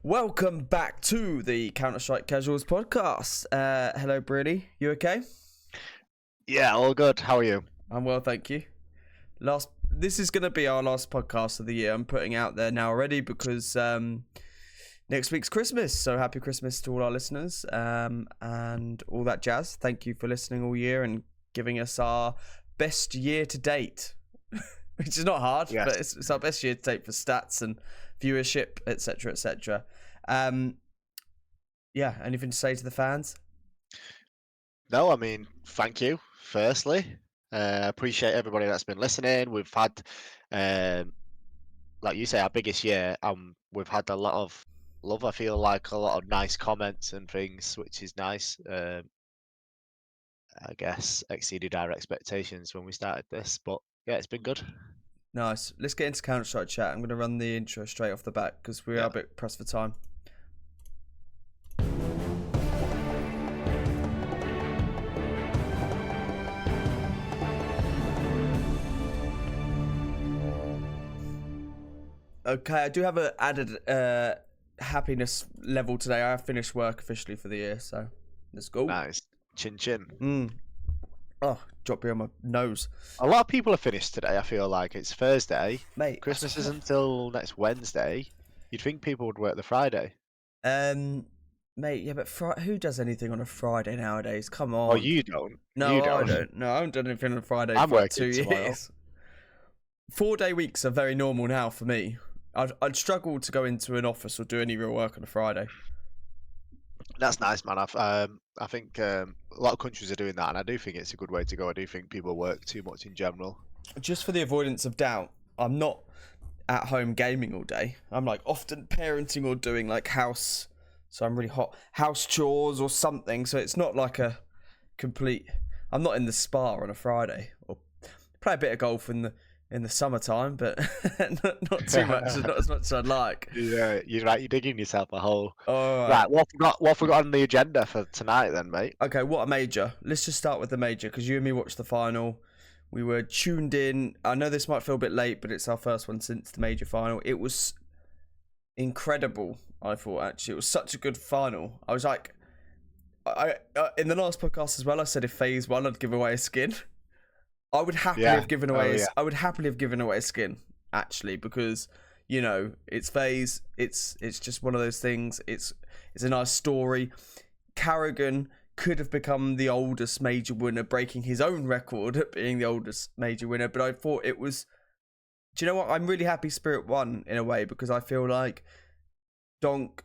Welcome back to the CounterStrike Casuals podcast. Hello, Brady. You okay? Yeah, all good. How are you? I'm well, thank you. This is going to be our last podcast of the year. I'm putting out there now already because next week's Christmas. So happy Christmas to all our listeners and all that jazz. Thank you for listening all year and giving us our best year to date, which is not hard, Yes. but it's our best year to date for stats and viewership, etc., etc. Yeah, anything to say to the fans? No, I mean, thank you, firstly. Appreciate everybody that's been listening. We've had, like you say, our biggest year, and we've had a lot of love. I feel like a lot of nice comments and things, which is nice. I guess exceeded our expectations when we started this, but yeah, it's been good. Nice. Let's get into Counter-Strike chat. I'm going to run the intro straight off the bat because we are a bit pressed for time. Okay, I do have an added happiness level today. I have finished work officially for the year, so let's go. Nice. Chin chin. Oh, drop me on my nose. A lot of people are finished today, I feel like. It's Thursday. Mate, Christmas isn't until next Wednesday. You'd think people would work the Friday. Mate, yeah, but who does anything on a Friday nowadays? Come on. Oh, you don't? No, you I don't. No, I haven't done anything on a Friday I'm for like 2 working tomorrow. years. 4-day weeks are very normal now for me. I'd struggle to go into an office or do any real work on a Friday. That's nice, man. I think a lot of countries are doing that, and I do think it's a good way to go. I do think people work too much in general. Just for the avoidance of doubt, I'm not at home gaming all day. I'm like often parenting or doing like house, so I'm really hot, house chores or something. So it's not like a complete. I'm not in the spa on a Friday or play a bit of golf in the summertime, but not too much, not as much as I'd like. Yeah, you're right. You're digging yourself a hole. All right. Right, what have we got on the agenda for tonight then, mate? Okay, what a major. Let's just start with the major because you and me watched the final. We were tuned in. I know this might feel a bit late, but it's our first one since the major final. It was incredible, I thought, actually. It was such a good final. I was like, I in the last podcast as well, I said if FaZe won, I'd give away a skin. I would happily have given away I would happily have given away a skin, actually, because, you know, it's FaZe. It's just one of those things. It's a nice story. Carrigan could have become the oldest major winner, breaking his own record at being the oldest major winner. But I thought it was. Do you know what? I'm really happy Spirit won in a way because I feel like Donk,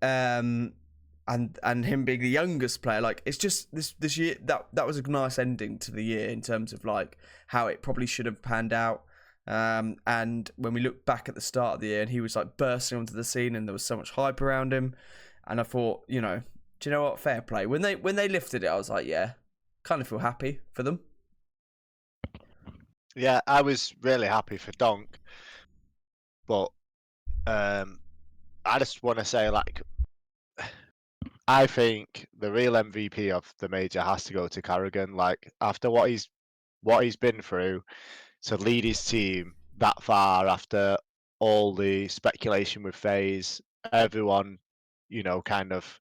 and him being the youngest player, like it's just this year that was a nice ending to the year in terms of like how it probably should have panned out. And when we look back at the start of the year, and he was like bursting onto the scene, and there was so much hype around him, and I thought, you know. Do you know what? Fair play. When they lifted it, I was like, yeah, kind of feel happy for them. Yeah, I was really happy for Donk, but I just want to say, like, I think the real MVP of the major has to go to Carrigan. Like, after what he's been through, to lead his team that far after all the speculation with FaZe, everyone, you know, kind of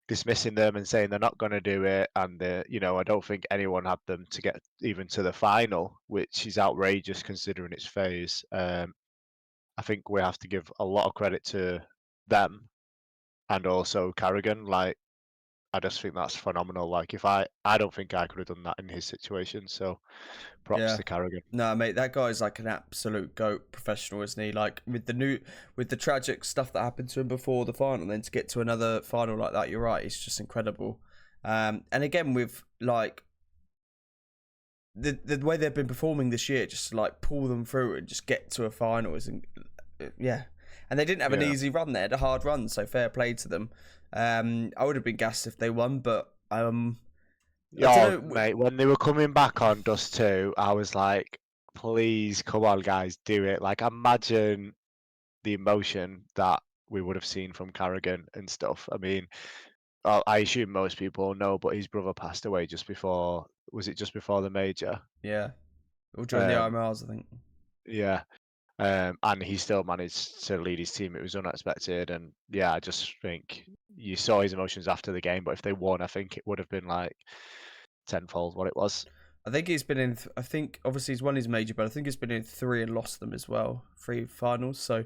dismissing them and saying they're not going to do it, and you know, I don't think anyone had them to get even to the final, which is outrageous considering it's FaZe. I think we have to give a lot of credit to them and also Carrigan. Like, I just think that's phenomenal. Like, if I don't think I could have done that in his situation. So, props to Carrigan. No, mate, that guy's like an absolute GOAT professional, isn't he? Like with the tragic stuff that happened to him before the final, then to get to another final like that, you're right, it's just incredible. And again, with like the way they've been performing this year, just to like pull them through and just get to a final is, yeah. And they didn't have an easy run there, a hard run, so fair play to them. I would have been gassed if they won, but mate, when they were coming back on Dust 2, I was like, please, come on, guys, do it. Like, imagine the emotion that we would have seen from Carrigan and stuff. I mean, I assume most people know, but his brother passed away just before. Was it just before the major? Yeah, or during the IMRs, I think. Yeah, And he still managed to lead his team. It was unexpected, and yeah, I just think you saw his emotions after the game. But if they won, I think it would have been like tenfold what it was. I think he's been in. I think obviously he's won his major, but I think he's been in 3 and lost them as well, 3 finals. So,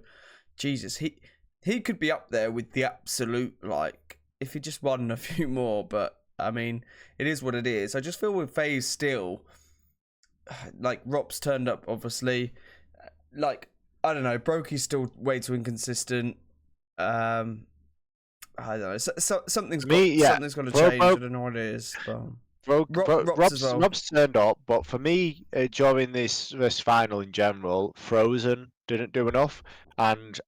Jesus, he could be up there with the absolute, like, if he just won a few more. But I mean, it is what it is. I just feel with FaZe still, like Rop's turned up, obviously. Like, I don't know, Brokey's still way too inconsistent. I don't know. Something's got something's got to change. I don't know what it is, but. Rob's turned up, but for me, during this final in general, Frozen didn't do enough, and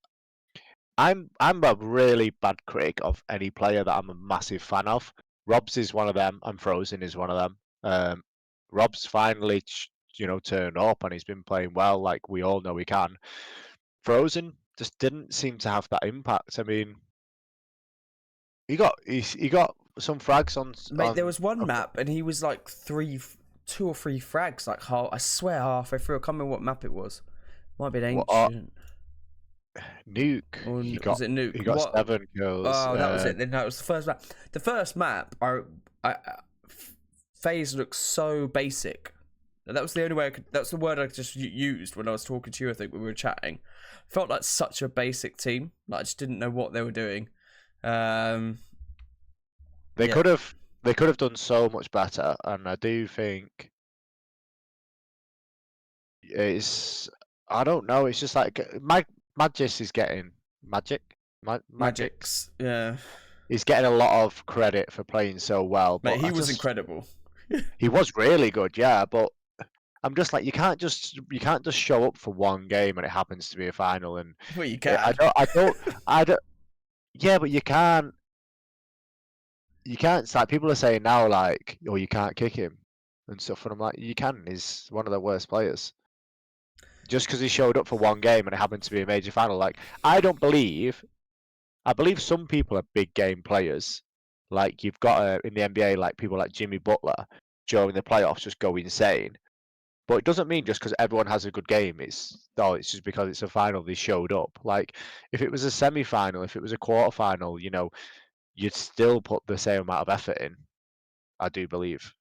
I'm a really bad critic of any player that I'm a massive fan of. Rob's is one of them, and Frozen is one of them. Rob's finally, turned up, and he's been playing well, like we all know he can. Frozen just didn't seem to have that impact. I mean, he got some frags on. Mate, there was one map, and he was like 2 or 3 frags. Like, I swear, halfway through. I can't remember what map it was. Might be an ancient. Nuke. Was it Nuke? He got 7 kills. Oh, that was it. No, it was the first map. The first map, FaZe looks so basic. That was the only way I could. That's the word I just used when I was talking to you. I think when we were chatting, felt like such a basic team. Like I just didn't know what they were doing. They could have done so much better, and I do think it's. I don't know. It's just like Magis is getting Magix. Yeah, he's getting a lot of credit for playing so well. But mate, he was incredible. He was really good, yeah. But I'm just like you can't just show up for one game and it happens to be a final. And well, you can. I don't. Yeah, but you can't. You can't. It's like people are saying now, like, oh, you can't kick him and stuff. And I'm like, you can. He's one of the worst players. Just because he showed up for one game and it happened to be a major final. Like, I believe some people are big game players. Like, you've got in the NBA, like people like Jimmy Butler during the playoffs just go insane. But it doesn't mean just because everyone has a good game, it's just because it's a final they showed up. Like, if it was a semi-final, if it was a quarter-final, you'd still put the same amount of effort in. I do believe.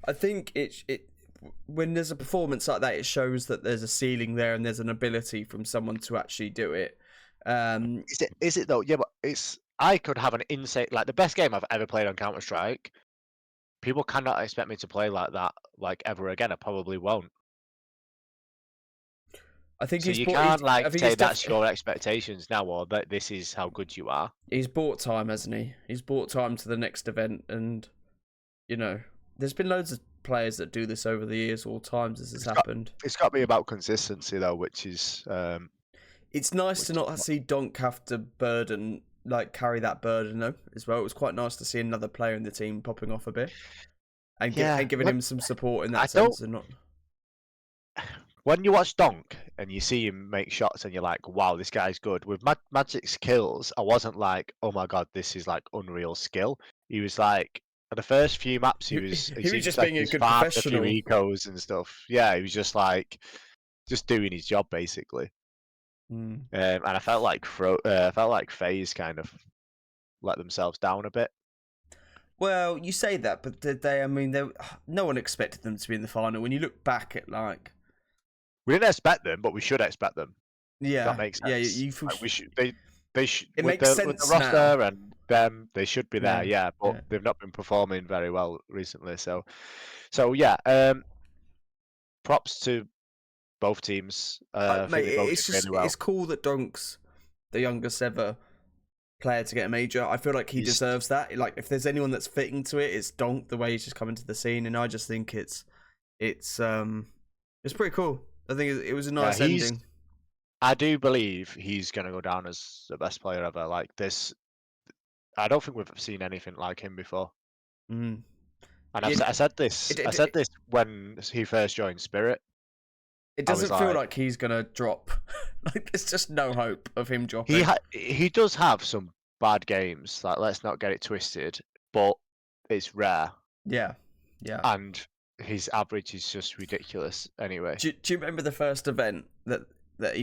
I think it when there's a performance like that, it shows that there's a ceiling there and there's an ability from someone to actually do it. Is it though? Yeah, but I could have an insane, like the best game I've ever played on CounterStrike. People cannot expect me to play like that, like ever again. I probably won't. I think so you can't say that's your expectations now, or that this is how good you are. He's bought time, hasn't he? He's bought time to the next event, and there's been loads of players that do this over the years. All times this has happened. It's got to be about consistency, though, which is. It's nice to not see Donk have to carry that burden though as well. It was quite nice to see another player in the team popping off a bit and giving him some support in that sense, and not. When you watch Donk and you see him make shots and you're like, wow, this guy's good. With Magic's kills, I wasn't like, oh my god, this is like unreal skill. He was like, for the first few maps, he was just being a good professional. A few ecos and stuff. Yeah, he was just like, just doing his job basically. And I felt like FaZe kind of let themselves down a bit. Well, you say that, but did they? I mean, no one expected them to be in the final. When you look back at we didn't expect them, but we should expect them. Yeah, that makes sense. Yeah, we should. They should. It makes sense with the roster now. And them, they should be there. Yeah, but they've not been performing very well recently. So yeah. Props to both teams. Mate, it's cool that Donk's the youngest ever player to get a major. I feel like he deserves that. Like, if there's anyone that's fitting to it, it's Donk. The way he's just coming to the scene, and I just think it's pretty cool. I think it was a nice ending. I do believe he's going to go down as the best player ever. Like this, I don't think we've seen anything like him before. And I said this when he first joined Spirit. It doesn't feel like he's going to drop. Like, there's just no hope of him dropping. He does have some bad games. Like, let's not get it twisted, but it's rare. Yeah. And his average is just ridiculous anyway. Do you remember the first event that that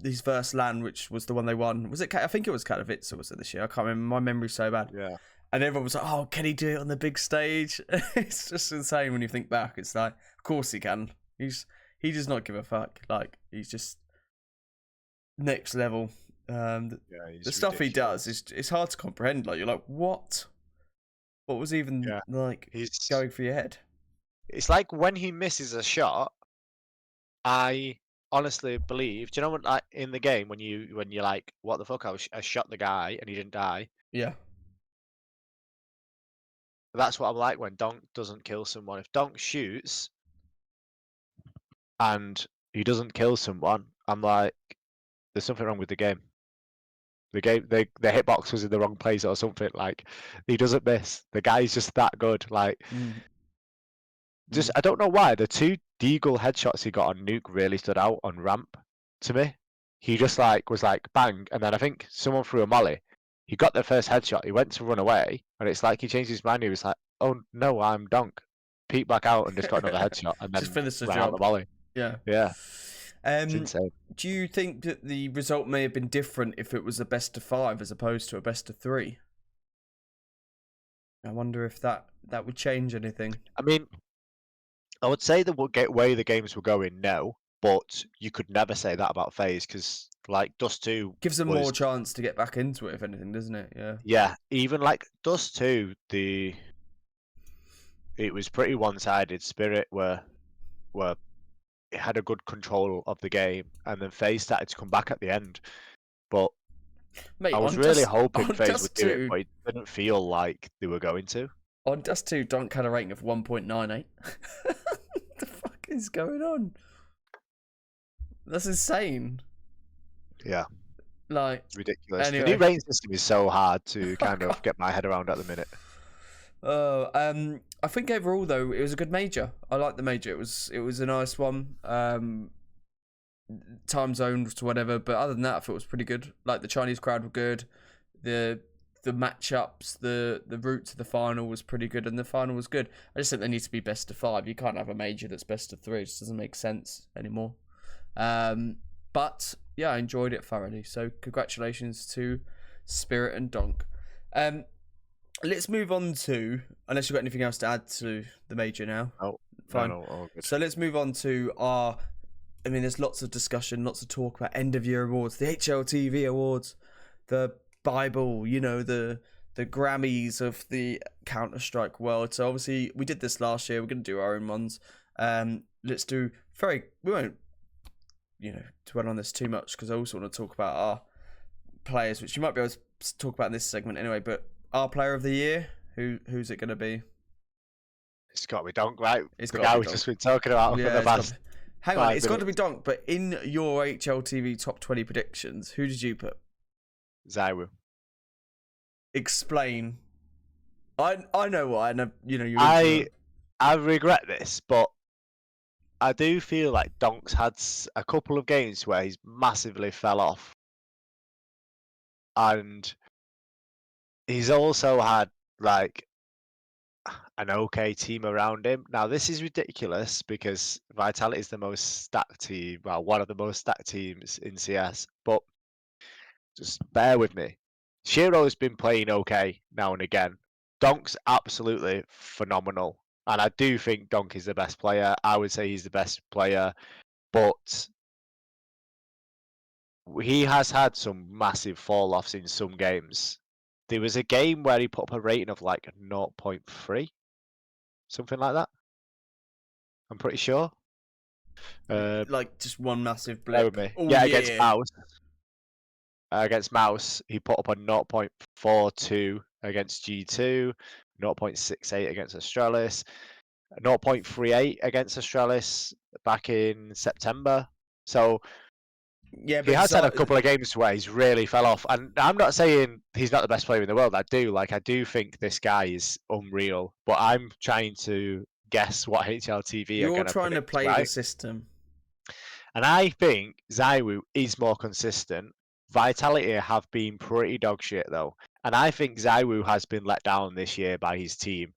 his first LAN, which was the one they won. Was it? I think it was Katowice, was it this year? I can't remember. My memory's so bad. Yeah. And everyone was like, "Oh, can he do it on the big stage?" It's just insane when you think back. It's like, of course he can. He does not give a fuck. Like, he's just next level. The stuff he does is it's hard to comprehend. Like, you're like, what? What was even he's going through your head? It's like when he misses a shot, I honestly believe. Do you know what? Like in the game, when you're like, what the fuck? I shot the guy and he didn't die. Yeah. That's what I'm like when Donk doesn't kill someone. If Donk shoots and he doesn't kill someone, I'm like, there's something wrong with the game. The hitbox was in the wrong place or something. Like, he doesn't miss. The guy's just that good. Like, I don't know why the 2 Deagle headshots he got on Nuke really stood out on ramp to me. He just was like bang, and then I think someone threw a molly. He got the first headshot. He went to run away, and it's like he changed his mind. He was like, "Oh no, I'm Donk." Peeked back out and just got another headshot, and then just finished the ran job. out the molly. Yeah. It's insane. Do you think that the result may have been different if it was a best of 5 as opposed to a best of 3? I wonder if that would change anything. I mean, I would say the way the games were going, no, but you could never say that about FaZe because like Dust 2 gives them more chance to get back into it, if anything, doesn't it? Yeah. Yeah, even like Dust 2, it was pretty one-sided. Spirit were it had a good control of the game, and then FaZe started to come back at the end. But mate, I was really hoping FaZe would do it, but it didn't feel like they were going to. On Dust 2, Donk had a rating of 1.98. What the fuck is going on? That's insane. Yeah. Like, ridiculous. Anyway. The new rating system is so hard to kind of get my head around at the minute. I think overall though it was a good major. I liked the major. It was a nice one. Time zones to whatever, but other than that, I thought it was pretty good. Like the Chinese crowd were good. The matchups, the route to the final was pretty good, and the final was good. I just think they need to be best of 5. You can't have a major that's best of 3. It just doesn't make sense anymore. But yeah, I enjoyed it thoroughly. So congratulations to Spirit and Donk. Let's move on to, unless you've got anything else to add to the major now. Oh, fine. No, all good. So let's move on to there's lots of discussion, lots of talk about end of year awards, the HLTV awards, the Bible, the Grammys of the CounterStrike world. So obviously we did this last year. We're going to do our own ones. Let's do we won't, dwell on this too much because I also want to talk about our players, which you might be able to talk about in this segment anyway. But our player of the year, who's it going to be? It's got to be Donk, right? It's the got guy to be we've Donk. just been talking about for the past. Hang on, it's got to be Donk. But in your HLTV top 20 predictions, who did you put? ZywOo. Explain. I know why, and you. I regret this, but I do feel like Donk's had a couple of games where he's massively fell off, and he's also had like an okay team around him. Now this is ridiculous because Vitality is the most stacked team, well, one of the most stacked teams in CS. But just bear with me. Shiro's been playing okay now and again. Donk's absolutely phenomenal, and I do think Donk is the best player. I would say he's the best player, but he has had some massive fall-offs in some games. There was a game where he put up a rating of like 0.3, something like that. I'm pretty sure. Like just one massive blip. Oh, yeah, against Mouse. Against Mouse, he put up a 0.42 against G2, 0.68 against Astralis, 0.38 against Astralis back in September. So yeah, he has had a couple of games where he's really fell off. And I'm not saying he's not the best player in the world. I do think this guy is unreal. But I'm trying to guess what HLTV are going to You're trying to play the system. And I think ZywOo is more consistent. Vitality have been pretty dog shit though. And I think ZywOo has been let down this year by his team.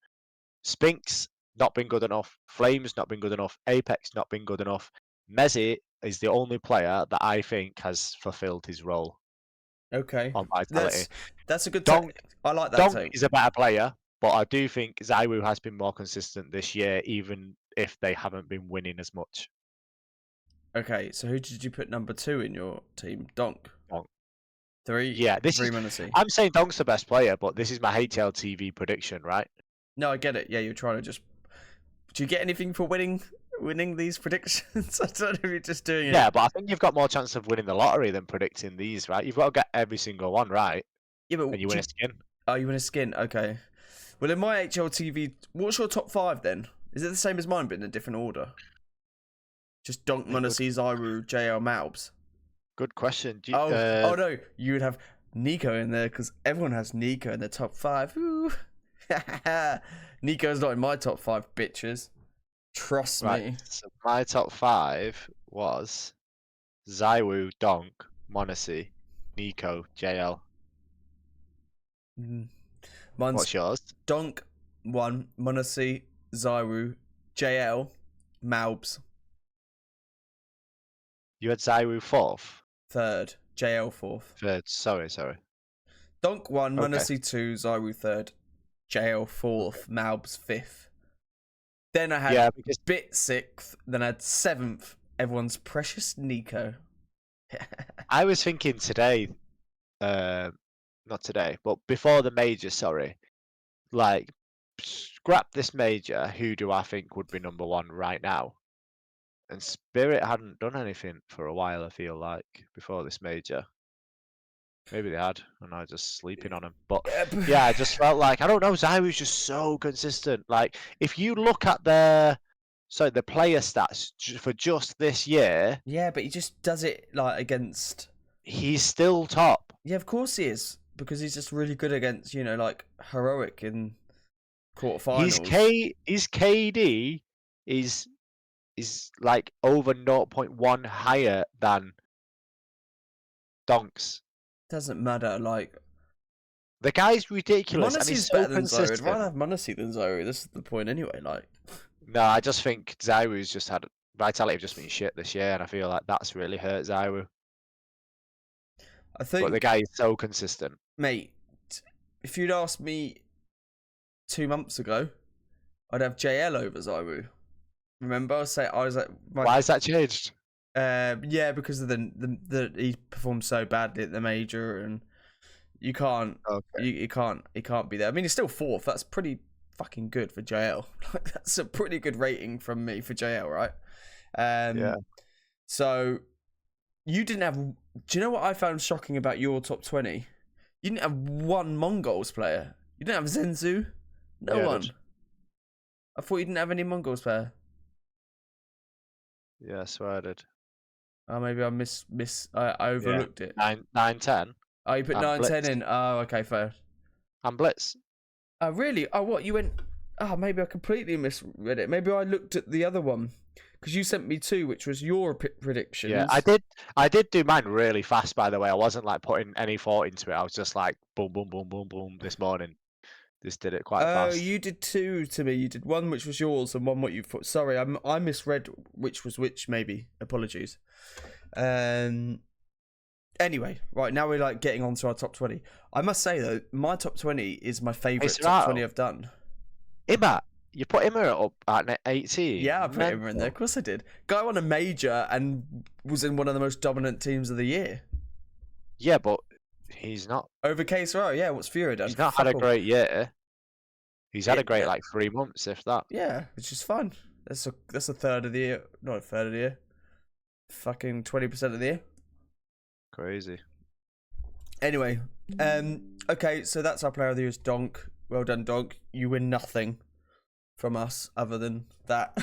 Spinks not been good enough. Flames not been good enough. Apex not been good enough. Mezzy is the only player that I think has fulfilled his role Okay, on Vitality. that's a good take. Donk I like that Donk take. is a better player, but I do think Zywoo has been more consistent this year, even if they haven't been winning as much. Okay, so who did you put number 2 in your team? Donk. Donk. 3, Yeah, this 3 is. Munacy. I'm saying Donk's the best player, but this is my HLTV prediction, right? No, I get it. Yeah, you're trying to just. Do you get anything for winning these predictions? I don't know if you're just doing it. Yeah, but I think you've got more chance of winning the lottery than predicting these, right? You've got to get every single one right, Yeah, but and you win a skin. Oh, you win a skin. Okay. Well, in my HLTV, what's your top 5 then? Is it the same as mine, but in a different order? Just Donk, Munacy, Zywoo, JL, Malbs. Good question. Oh no, you would have Nico in there because everyone has Nico in their top 5. Ooh. Nico's not in my top 5, bitches. Trust me. So my top 5 was Zywoo, Donk, Monacy, Nico, JL. Mine's What's yours? Donk 1, Munacy, Zywoo, JL, Malbs. You had Zywoo 4th? 3rd, JL 4th. 3rd, sorry. Donk 1, Okay. Munacy 2, Zywoo 3rd, JL 4th, Malbs 5th. Then I had Bit 6th, then I had 7th, everyone's precious Nico. I was thinking today, not today, but before the major, sorry. Like, scrap this major, who do I think would be number 1 right now? And Spirit hadn't done anything for a while, I feel like, before this major. Maybe they had, and I was just sleeping on them. But yeah, I just felt like, I don't know, Zywoo's just so consistent. Like, if you look at the player stats for just this year. Yeah, but he just does it like against. He's still top. Yeah, of course he is, because he's just really good against, like heroic in quarterfinals. His KD is like over 0.1 higher than Donk's. Doesn't matter, like. The guy's ridiculous, and Munacy's he's so better than Zoe. consistent. I'd rather have Munacy than Zoe. This is the point anyway, like. No, I just think Zywoo's just had Vitality have just been shit this year, and I feel like that's really hurt Zywoo. I think. But the guy is so consistent. Mate, if you'd asked me 2 months ago, I'd have JL over Zywoo. Remember, I was like, why has that changed? Yeah, because of the he performed so badly at the major, and you can't, you can't be there. I mean, he's still 4th. That's pretty fucking good for JL. Like, that's a pretty good rating from me for JL, right? Yeah. So you didn't have. Do you know what I found shocking about your top 20? You didn't have one Mongols player. You didn't have Zenzu. No one. I thought you didn't have any Mongols player. Yeah, I swear I did. Oh, maybe I I overlooked it. 9-10. Oh, you put 9-10 in. Oh, okay, fair. And Blitz. Oh, really? Oh, what? You went. Oh, maybe I completely misread it. Maybe I looked at the other one because you sent me 2, which was your predictions. Yeah, I did do mine really fast, by the way. I wasn't like putting any thought into it. I was just like boom, boom, boom, boom, boom this morning. Just did it quite fast. Oh, you did 2 to me. You did 1 which was yours and 1 what you put. Sorry, I misread which was which. Maybe apologies. Anyway, right, now we're like getting on to our top 20. I must say though, my top 20 is my favourite top 20 I've done. Imma, you put Imma up at 18. Yeah, I put Imma in there. Of course I did. Guy won a major and was in one of the most dominant teams of the year. Yeah, but he's not. Over KSRO, yeah, what's Fury done? He's not had a great year. He's had a great like 3 months, if that. Yeah, which is fun. That's a third of the year. Not a third of the year. Fucking 20% of the year. Crazy. Anyway, okay, so that's our player of the year is Donk. Well done, Donk. You win nothing from us other than that.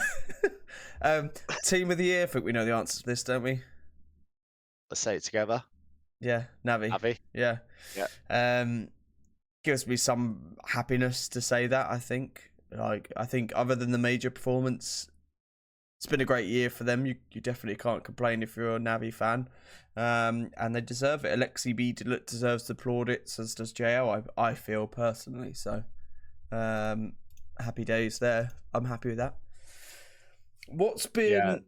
Team of the year. I think we know the answer to this, don't we? Let's say it together. Yeah, Navi. Navi. Yeah. Gives me some happiness to say that. I think other than the major performance, it's been a great year for them. You definitely can't complain if you're a Navi fan, and they deserve it. Alexi B deserves the plaudits, as does JL. I feel personally. So, happy days there. I'm happy with that. What's been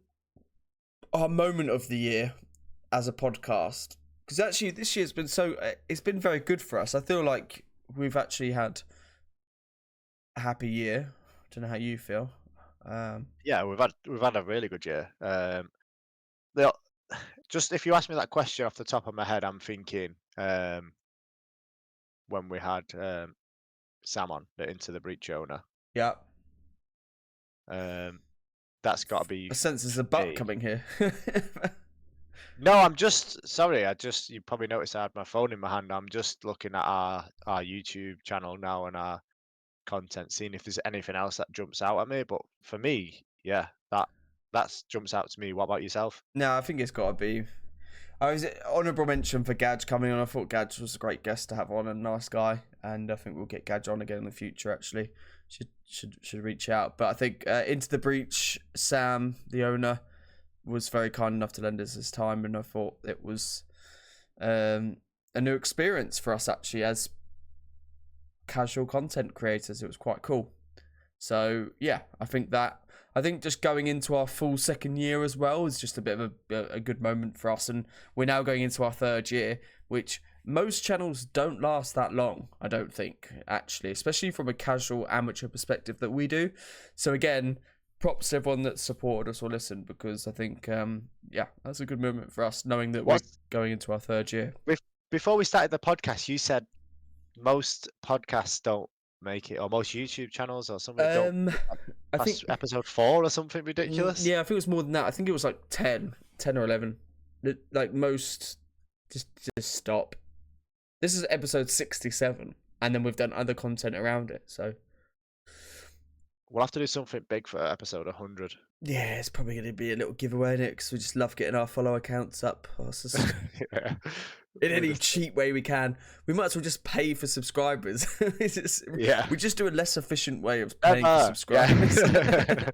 our moment of the year as a podcast, because actually this year's been it's been very good for us. I feel like we've actually had a happy year. I don't know how you feel. Yeah, we've had a really good year. The, just if you ask me that question off the top of my head, I'm thinking when we had Sam on, the Into the Breach owner. Yeah. That's got to be I sense there's a butt me. coming here. No, I'm just sorry. You probably noticed I had my phone in my hand. I'm just looking at our YouTube channel now and our content, seeing if there's anything else that jumps out at me. But for me, yeah, that jumps out to me. What about yourself? No, I think it's got to be. I was honourable mention for Gadge coming on. I thought Gadge was a great guest to have on, and a nice guy, and I think we'll get Gadge on again in the future. Actually, should reach out. But I think Into the Breach, Sam, the owner, was very kind enough to lend us his time, and I thought it was a new experience for us actually as casual content creators. It was quite cool. So yeah, I think just going into our full second year as well is just a bit of a good moment for us, and we're now going into our third year, which most channels don't last that long, I don't think, actually, especially from a casual amateur perspective that we do. So again, props to everyone that supported us or listened, because I think that's a good moment for us, knowing that we're going into our third year. Before we started the podcast, you said most podcasts don't make it, or most YouTube channels or something don't. I think episode 4 or something ridiculous. Yeah, I think it was more than that. I think it was like 10 or 11. Like most just stop. This is episode 67, and then we've done other content around it, so we'll have to do something big for episode 100. Yeah, it's probably going to be a little giveaway in it, because we just love getting our follower counts up. Yeah. In any cheap way we can. We might as well just pay for subscribers. We just do a less efficient way of paying for subscribers. Yeah.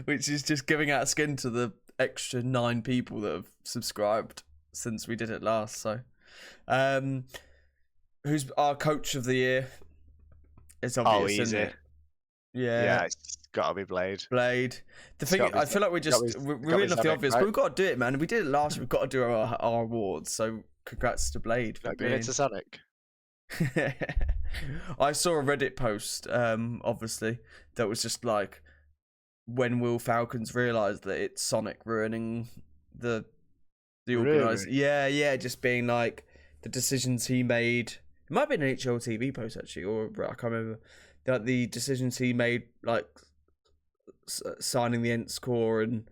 Which is just giving out skin to the extra 9 people that have subscribed since we did it last. So, who's our coach of the year? It's obvious, isn't it? Yeah, it's got to be Blade. The thing, I feel like we're reading off the obvious, right? But we've got to do it, man. We did it last year. We've got to do our awards. So congrats to Blade for being into Sonic. I saw a Reddit post, obviously, that was just like, when will Falcons realise that it's Sonic ruining the organised? Really? Yeah, just being like the decisions he made. It might have been an HLTV post actually, or I can't remember. That the decisions he made, like signing the Ents core and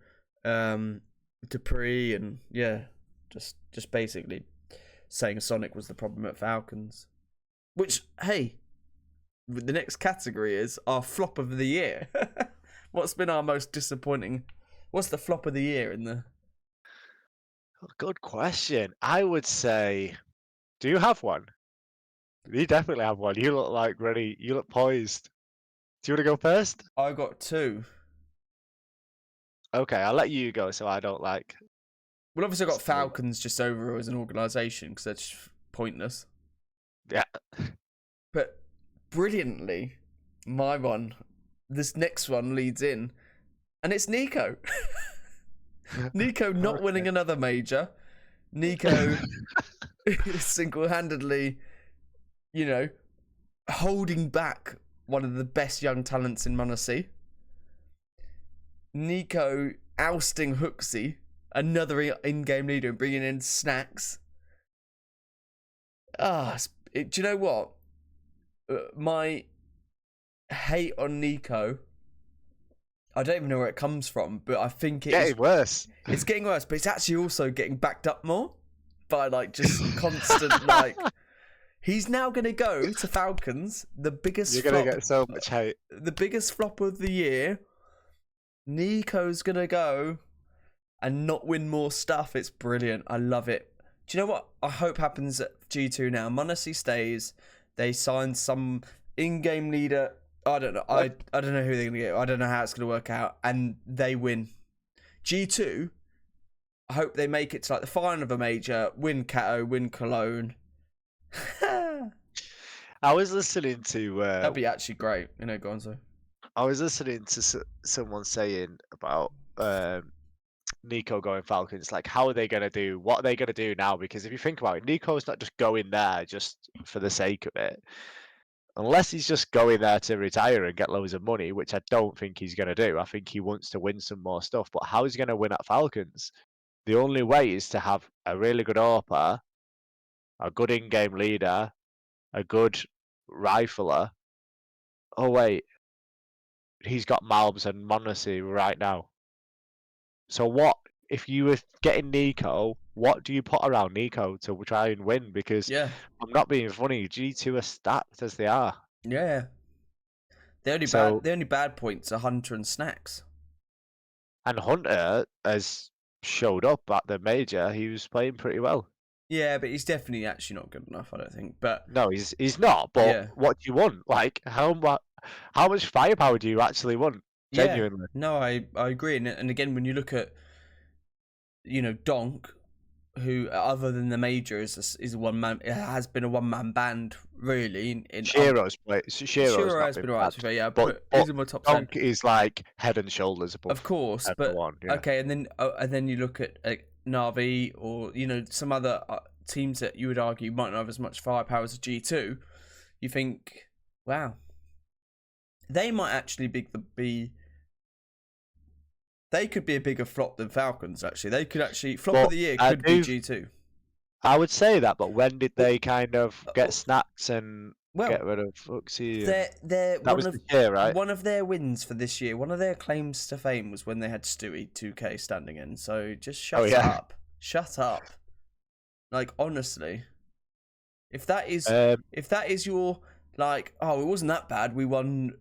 Dupree, and just basically saying Sonic was the problem at Falcons. Which, hey, the next category is our flop of the year. What's been our most disappointing? What's the flop of the year in the? Good question. I would say, do you have one? You definitely have one. You look like ready. You look poised. Do you want to go first? I got 2. Okay, I'll let you go so I don't like. Well, obviously I got Falcons just over as an organisation because they're just pointless. Yeah. But brilliantly, my one, this next one leads in, and it's Nico. Nico not winning another major. Nico single-handedly, holding back one of the best young talents in Munsey. Nico ousting Hooksy, another in-game leader, and bringing in Snacks. Do you know what? My hate on Nico, I don't even know where it comes from, but I think it's getting worse. It's getting worse, but it's actually also getting backed up more by just constant He's now going to go to Falcons, the biggest flop. You're going to get so much hate. The biggest flop of the year. Nico's going to go and not win more stuff. It's brilliant. I love it. Do you know what I hope happens at G2 now? Munsey stays. They sign some in-game leader. I don't know. I don't know who they're going to get. I don't know how it's going to work out. And they win. G2, I hope they make it to the final of a major, win Cato, win Cologne. I was listening to that'd be actually great, go on. So I was listening to someone saying about Nico going Falcons, like how are they going to do? What are they going to do now? Because if you think about it, Nico's not just going there just for the sake of it. Unless he's just going there to retire and get loads of money, which I don't think he's going to do. I think he wants to win some more stuff. But how is he going to win at Falcons? The only way is to have a really good AWPer, a good in-game leader, a good rifler. Oh wait, he's got Malbs and Monacy right now. So what if you were getting Nico? What do you put around Nico to try and win? Because Yeah. I'm not being funny. G2 are stacked as they are. Yeah. So The only bad points are Hunter and Snacks. and Hunter has showed up at the major. He was playing pretty well. Yeah, but he's definitely actually not good enough, I don't think. But No, he's not. But yeah. what do you want? Like how much firepower do you actually want? Yeah. Genuinely. No, I agree. And again, when you look at, Donk, who other than the major is a one man, it has been a one man band really. Shiro's Shiro not has been been alright. bad. Yeah, But he's in my top 10. Donk is like head and shoulders above Of course, but everyone. Yeah. okay, and then you look at Navi or some other teams that you would argue might not have as much firepower as a G2. You think, wow, they might actually be. They could be a bigger flop than Falcons. Actually, they could actually flop of the year could be G2. I would say that, but when did they Well, kind of get snacks and well, get rid of Fuxie? they're That was the year, right? one of their wins for this year. One of their claims to fame was when they had Stewie 2K standing in. So just shut up, shut up. Like honestly, if that is your like, oh, it wasn't that bad. We won.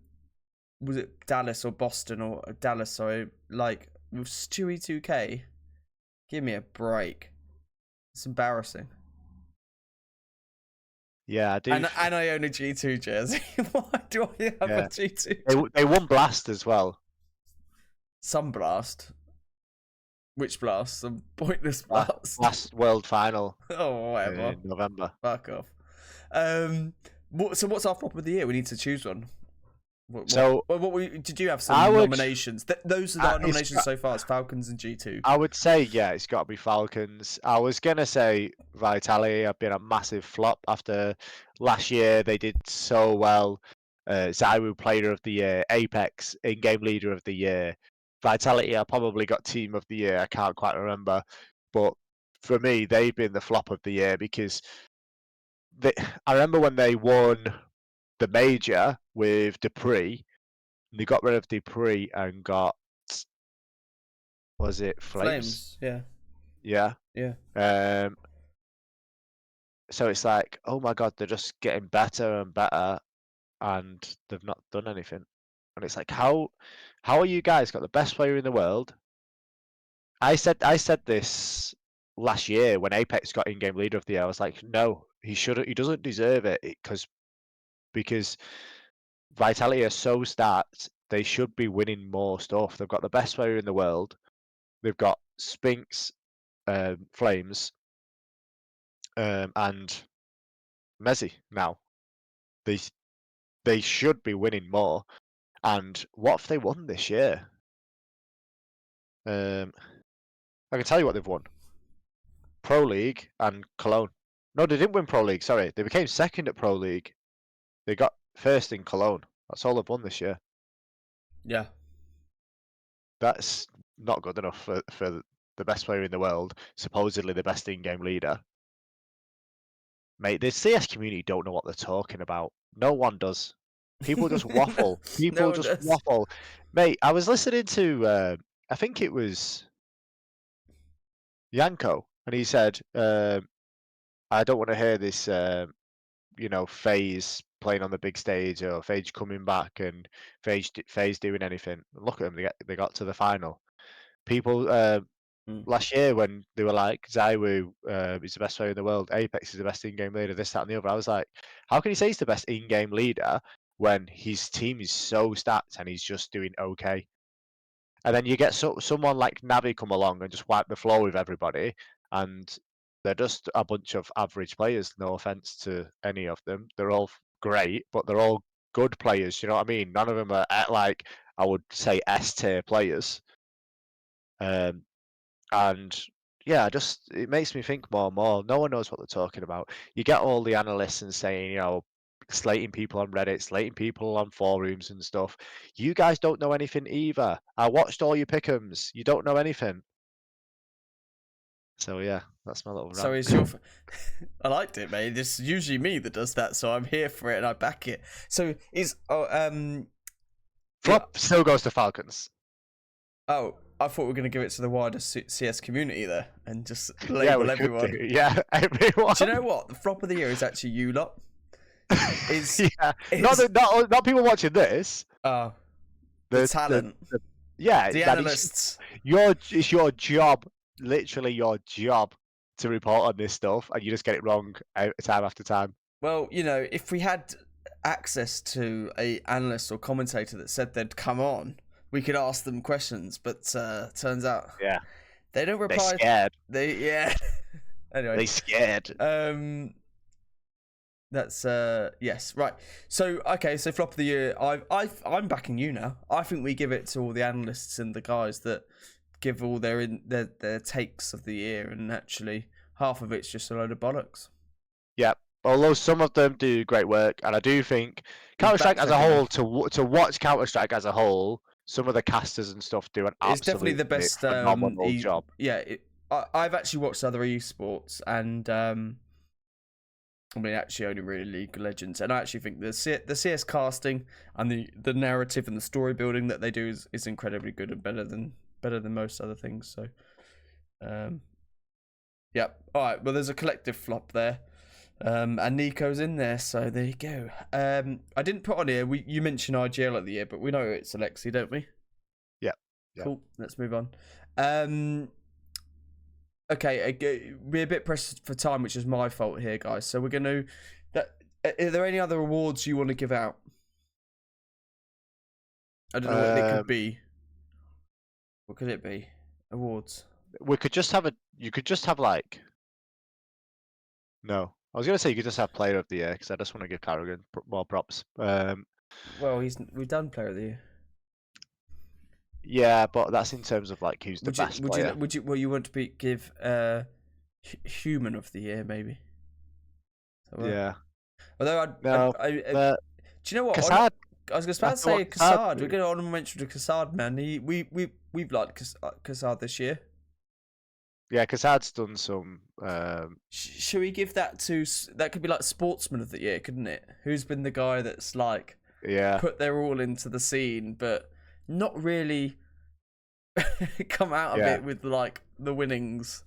Was it Dallas or Boston or Dallas? Sorry, like with Stewie 2K. Give me a break. It's embarrassing. Yeah, I do. And I own a G2 jersey. Why do I have a G2? They won Blast as well. Some Blast. Which Blast? Some pointless Blast. Last World Final. Oh, whatever. In November. Fuck off. So what's our flop of the year? We need to choose one. Did you have some nominations? Those are the nominations so far. It's Falcons and G2. I would say, yeah, it's got to be Falcons. I was going to say Vitality have been a massive flop after last year. They did so well. Zywu Player of the Year, Apex in-game Leader of the Year. Vitality, I probably got Team of the Year. I can't quite remember. But for me, they've been the flop of the year because I remember when they won the major with Dupree, they got rid of Dupree and got, was it Flames? Yeah. Yeah. Yeah. So it's like, oh my god, they're just getting better and better, and they've not done anything. And it's like, how are you guys got the best player in the world? I said this last year when Apex got in-game Leader of the Year. I was like, no, he doesn't deserve it because Vitality are so stacked, they should be winning more stuff. They've got the best player in the world. They've got Spinks, Flames, and Mezzi now. They should be winning more. And what have they won this year? I can tell you what they've won. Pro League and Cologne. No, they didn't win Pro League, sorry. They became second at Pro League. They got first in Cologne. That's all they've won this year. Yeah. That's not good enough for the best player in the world, supposedly the best in-game leader. Mate, the CS community don't know what they're talking about. No one does. People just waffle. People just waffle. Mate, I was listening to, I think it was Yanko, and he said, I don't want to hear this, FaZe playing on the big stage or FaZe coming back and FaZe doing anything. Look at them, they got to the final. People last year when they were like, Zywu is the best player in the world, Apex is the best in-game leader, this, that, and the other. I was like, how can he say he's the best in-game leader when his team is so stacked and he's just doing okay? And then you get someone like Navi come along and just wipe the floor with everybody, and they're just a bunch of average players. No offense to any of them, they're all great, but they're all good players. You know what I mean? None of them are at, like, I would say S tier players. And yeah, just it makes me think more and more. No one knows what they're talking about. You get all the analysts and saying, slating people on Reddit, slating people on forums and stuff. You guys don't know anything either. I watched all your pick'ems. You don't know anything. So yeah, that's my little So rant. is your. I liked it, mate. It's usually me that does that, so I'm here for it and I back it. So is Flop still goes to Falcons. oh, I thought we were going to give it to the wider CS community there and just Yeah, we label could everyone. do. Yeah, everyone. Do you know what? The flop of the year is actually you lot. Yeah, not people watching this. The talent. Yeah, the analysts. It's your job, literally your job, to report on this stuff, and you just get it wrong time after time. Well, if we had access to a analyst or commentator that said they'd come on, we could ask them questions. But turns out, they don't reply. They're scared. Anyway, they scared. That's yes, right. So so flop of the year. I'm backing you now. I think we give it to all the analysts and the guys that give all their takes of the year, and actually half of it's just a load of bollocks. Yeah, although some of them do great work, and I do think CounterStrike as a whole, to watch CounterStrike as a whole, some of the casters and stuff do an it's definitely the best phenomenal job. Yeah, I've actually watched other esports, and I mean, actually, only really League of Legends, and I actually think the CS casting and the narrative and the story building that they do is incredibly good and better than most other things. So, yeah. All right. Well, there's a collective flop there, and Nico's in there, so there you go. I didn't put on here. You mentioned IGL of the year, but we know it's Alexi, don't we? Yeah. Cool. Let's move on. Okay, we're a bit pressed for time, which is my fault here, guys. So we're going to... Are there any other awards you want to give out? I don't know what it could be. What could it be? Awards. We could just have You could just have like... No. I was going to say you could just have Player of the Year, because I just want to give Carrigan more props. Well, we've done Player of the Year. Yeah, but that's in terms of like who's the best player. You want to give Human of the Year maybe? Yeah. Although do you know what? Kassad, I was about to say Kassad. We're going to honourable mention to Kassad, man. We've liked Kassad this year. Yeah, Kassad's done some. Should we give that to? That could be like Sportsman of the Year, couldn't it? Who's been the guy that's like put their all into the scene, but not really come out of it with like the winnings,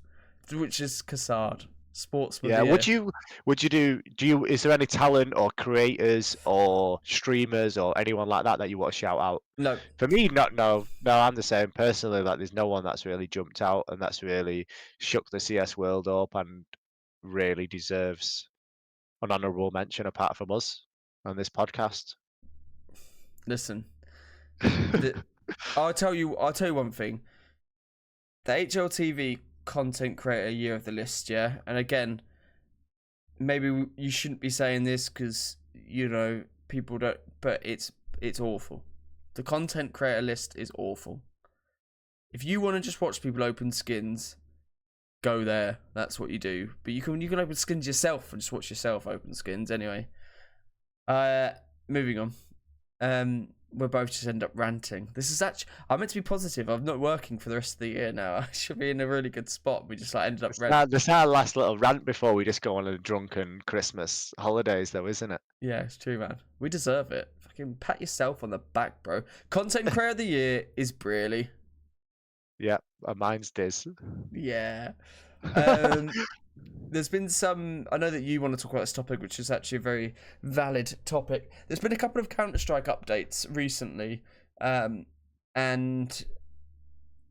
which is Kassad. Sportsman. Yeah, would you is there any talent or creators or streamers or anyone like that you want to shout out? No. For me, no, I'm the same personally. Like, there's no one that's really jumped out and that's really shook the CS world up and really deserves an honourable mention apart from us on this podcast. Listen, I'll tell you one thing. The HLTV content creator year of the list, yeah, and again, maybe you shouldn't be saying this because people don't, but it's awful. The content creator list is awful. If you want to just watch people open skins, go there. That's what you do. But you can open skins yourself and just watch yourself open skins anyway. Moving on. We'll both just end up ranting. This is actually... I'm meant to be positive. I'm not working for the rest of the year now. I should be in a really good spot. We just ended up ranting. This is our last little rant before we just go on a drunken Christmas holidays, though, isn't it? Yeah, it's true, man. We deserve it. Fucking pat yourself on the back, bro. Content creator of the year is Brearley. Yeah, mine's Diz. Yeah. There's been some... I know that you want to talk about this topic, which is actually a very valid topic. There's been a couple of CounterStrike updates recently, and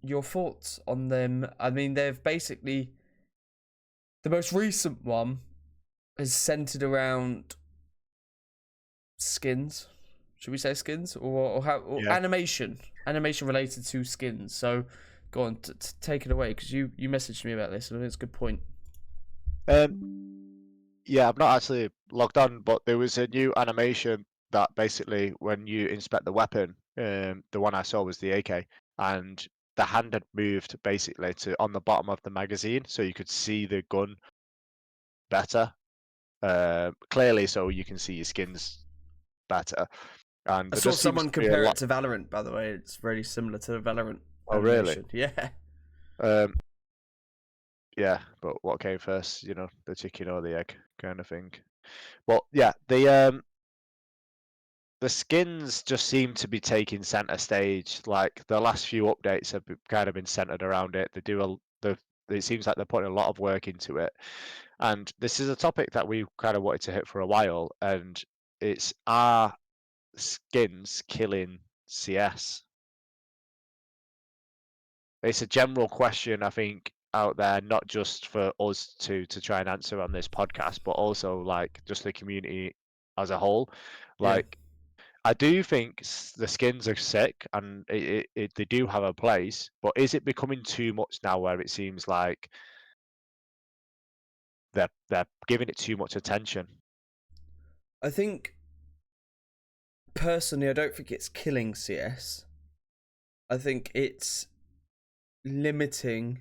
your thoughts on them. I mean, they've basically... The most recent one is centered around skins. Should we say skins? Or animation related to skins. So, go on, take it away, because you messaged me about this, and I think it's a good point. Yeah, I'm not actually logged on, but there was a new animation that basically, when you inspect the weapon, the one I saw was the AK, and the hand had moved basically to on the bottom of the magazine, so you could see the gun better, clearly, so you can see your skins better. And I there saw just seems someone to be a compare it lot. to Valorant, by the way. It's very similar to the Valorant Oh, really? animation. Yeah. Um, yeah, but what came first? You know, the chicken or the egg kind of thing. But yeah, the skins just seem to be taking center stage. Like the last few updates have kind of been centered around it. They do it seems like they're putting a lot of work into it. And this is a topic that we kind of wanted to hit for a while, and it's are skins killing CS? It's a general question, I think, out there, not just for us to try and answer on this podcast, but also like just the community as a whole. Yeah. Like, I do think the skins are sick, and they do have a place, but is it becoming too much now, where it seems like they're giving it too much attention? I think, personally, I don't think it's killing CS. I think it's limiting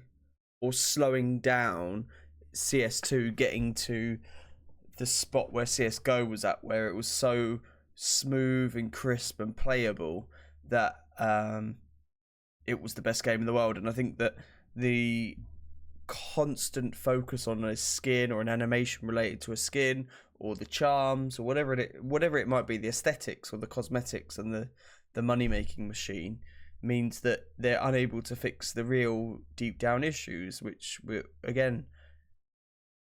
or slowing down CS2 getting to the spot where CSGO was at, where it was so smooth and crisp and playable that it was the best game in the world. And I think that the constant focus on a skin or an animation related to a skin or the charms or whatever it might be, the aesthetics or the cosmetics and the money making machine, means that they're unable to fix the real deep down issues, which again,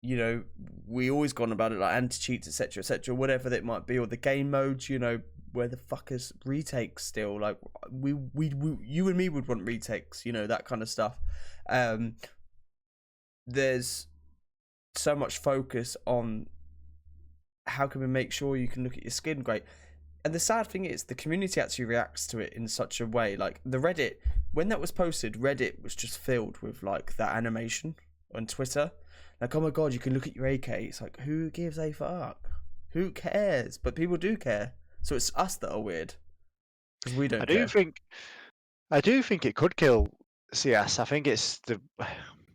you know, we always gone about it, like anti-cheats, etc., whatever that might be, or the game modes, you know, where the fuck is retakes still? Like we you and me would want retakes, you know, that kind of stuff. There's so much focus on how can we make sure you can look at your skin great. And the sad thing is, the community actually reacts to it in such a way. Like the Reddit, when that was posted, Reddit was just filled with like that animation on Twitter. Like, oh my god, you can look at your AK. It's like, who gives a fuck? Who cares? But people do care. So it's us that are weird because we don't I do care. think I do think it could kill CS. I think it's the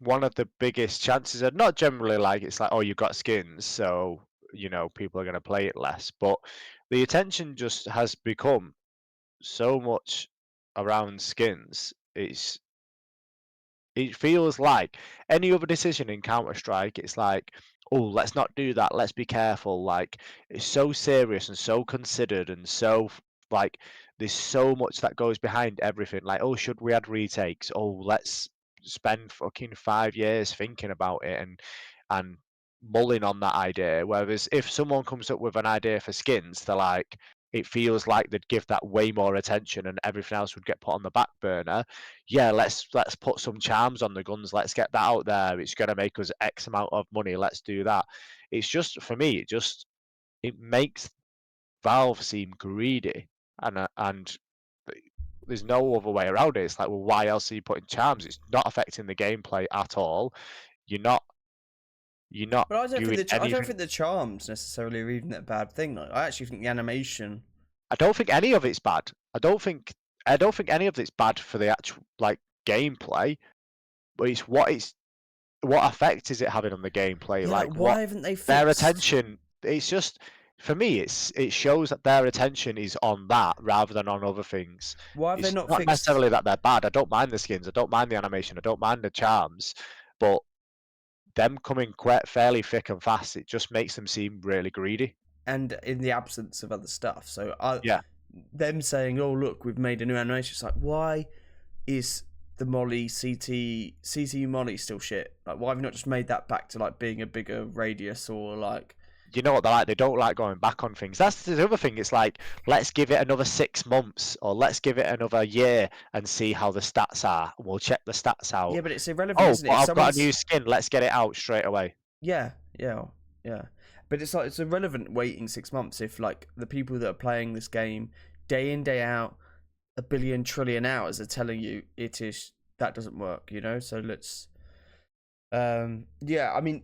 one of the biggest chances, and not generally like it's like, oh, you've got skins, so you know people are going to play it less. But the attention just has become so much around skins. It feels like any other decision in CounterStrike. It's like, oh, let's not do that. Let's be careful. Like it's so serious and so considered and so like there's so much that goes behind everything. Like, oh, should we add retakes? Oh, let's spend fucking 5 years thinking about it and mulling on that idea. Whereas if someone comes up with an idea for skins, they're like, it feels like they'd give that way more attention and everything else would get put on the back burner. Yeah, let's put some charms on the guns. Let's get that out there. It's gonna make us X amount of money. Let's do that. It's just for me. It makes Valve seem greedy, and there's no other way around it. It's like, well, why else are you putting charms? It's not affecting the gameplay at all. You're not you're not But doing I don't anything. think the charms necessarily are even a bad thing. Like, I actually think the animation. I don't think any of it's bad. I don't think any of it's bad for the actual like gameplay, but it's what effect is it having on the gameplay? Yeah, like Like what why haven't they their fixed? attention? It's just for me, it shows that their attention is on that rather than on other things. Why have they It's not not fixed? necessarily that they're bad. I don't mind the skins. I don't mind the animation. I don't mind the charms, but them coming quite fairly thick and fast, it just makes them seem really greedy. And in the absence of other stuff. So Yeah. them saying, "Oh look, we've made a new animation." It's like, why is the Molly CT Molly still shit? Like, why have you not just made that back to like being a bigger radius or like? You know what they're like? They don't like going back on things. That's the other thing. It's like, let's give it another 6 months or let's give it another year and see how the stats are. We'll check the stats out. Yeah, but it's irrelevant, Oh, isn't it? but If I've got a someone's new skin. Let's get it out straight away. yeah, yeah, yeah. But it's like it's irrelevant waiting 6 months if like the people that are playing this game day in day out, a billion trillion hours are telling you it is that doesn't work. You know, so let's yeah. I mean,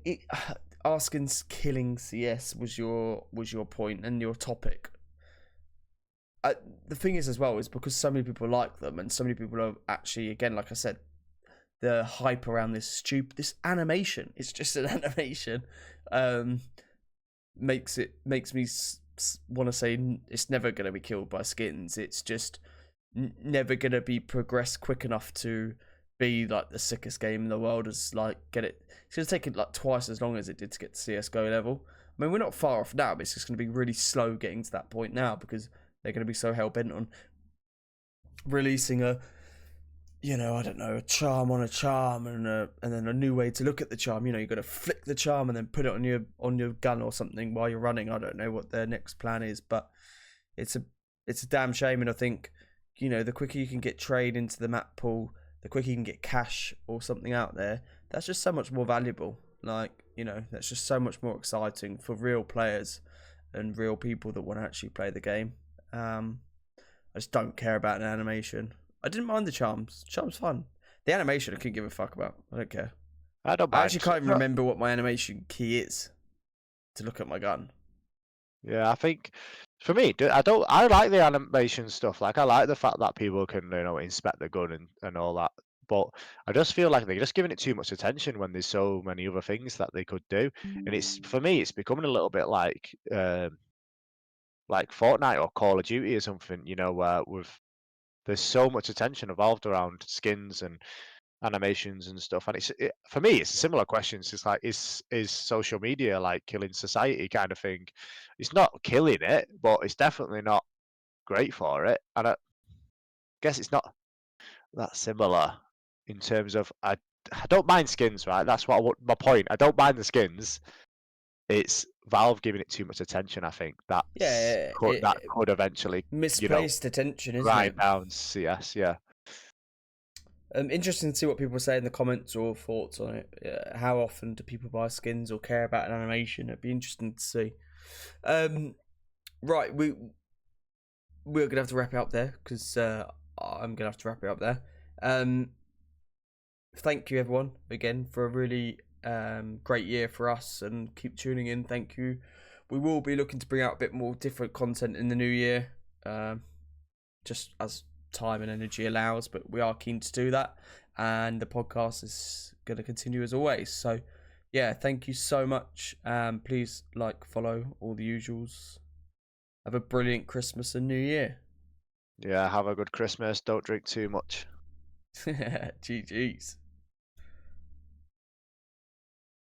Arskin's killing CS was your point and your topic. the thing is as well is because so many people like them and so many people are actually, again, like I said, the hype around this animation. It's just an animation. Makes me want to say it's never going to be killed by skins. It's just never going to be progressed quick enough to be like the sickest game in the world. As like get it, it's going to take it like twice as long as it did to get to CS:GO level. I mean, we're not far off now, but it's just going to be really slow getting to that point now because they're going to be so hell bent on releasing a, I don't know, a charm on a charm and then a new way to look at the charm. You got to flick the charm and then put it on your gun or something while you're running. I don't know what their next plan is, but it's a damn shame. And I think, the quicker you can get trade into the map pool, the quicker you can get cash or something out there. That's just so much more valuable. Like, that's just so much more exciting for real players and real people that want to actually play the game. I just don't care about an animation. I didn't mind the charms. Charms fun. The animation I couldn't give a fuck about. I don't care. I don't mind. I actually can't even remember what my animation key is to look at my gun. Yeah, I think for me, I like the animation stuff. Like I like the fact that people can, inspect the gun and all that. But I just feel like they're just giving it too much attention when there's so many other things that they could do. And for me, it's becoming a little bit like Fortnite or Call of Duty or something, where there's so much attention involved around skins and animations and stuff. And for me, it's a similar question. It's just like, is social media like killing society kind of thing? It's not killing it, but it's definitely not great for it. And I guess it's not that similar in terms of I don't mind skins, right? That's my point. I don't mind the skins. It's Valve giving it too much attention. I think that could eventually misplaced attention, isn't grind it? down CS. Yeah. Interesting to see what people say in the comments or thoughts on it. How often do people buy skins or care about an animation? It'd be interesting to see. Right, we're gonna have to wrap it up there because I'm gonna have to wrap it up there. Thank you everyone again for a really great year for us, and keep tuning in. Thank you. We will be looking to bring out a bit more different content in the new year, just as time and energy allows, but we are keen to do that, and the podcast is going to continue as always. So yeah, thank you so much. Please follow, all the usuals. Have a brilliant Christmas and New Year. Yeah, have a good Christmas. Don't drink too much. GG's.